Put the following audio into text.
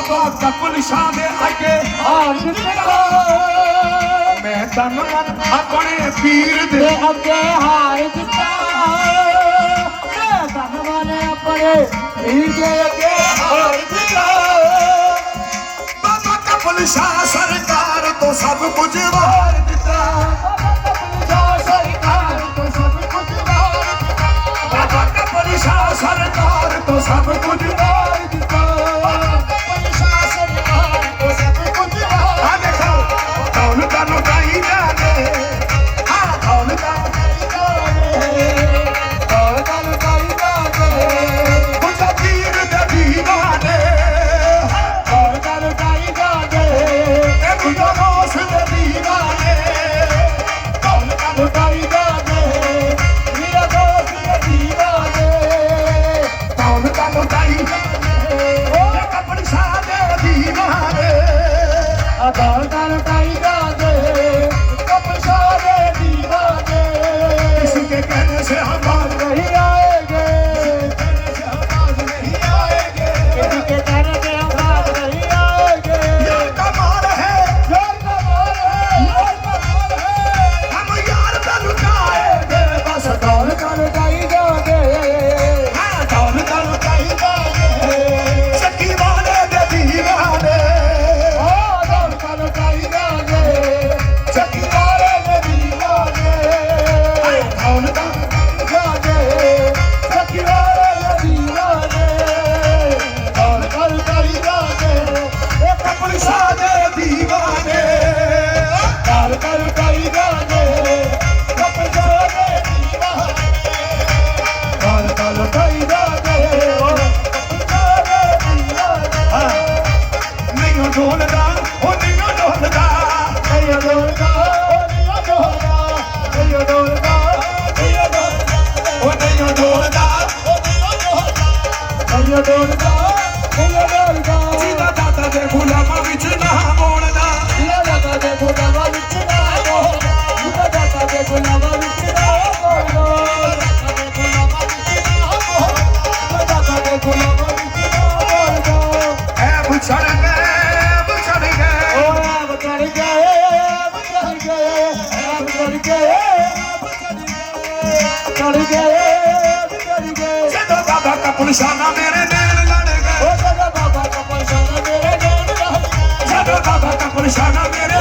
बाबा couple Shah दे आगे हार दिता मैं तन मन अपने पीर दे अगे हार दिता मैं तन मन अपने पीर दे अगे हार दिता बाबा कपुल शाह सरकार तो सब कुछ वार दिता बाबा कपुल शाह सरकार तो सब कुछ वार दिता आ देखो कौन का लुटाई जाने हाँ कौन का कुछ पीर दे दीवाने रोश दे दीवाने कौन का लुटाई जाने कौन का लुटाई जाने कपुल शाह दे दीवाने इसके कहने से हम बाज नहीं आएंगे नहीं आएंगे यार का मार है हम यार का लुटाएंगे बस कौन का लुटाई जाओगे हाँ कौन का लुटाई जाओगे सखी वाले दे दीवाने सखी वाले दे दीवाने कौन का कपुल शाह दे दीवाने नहीं ढोलदा ओ नहीं ढोलदा ओ नहीं ढोलदा सीधा दाता दे गुलामा विच ना मोड़दा ऐ बुछड़ गए जदों बाबा कपुल शाह ना मेरे नैन लड़ गए जदों बाबा कपुल शाह ना मेरे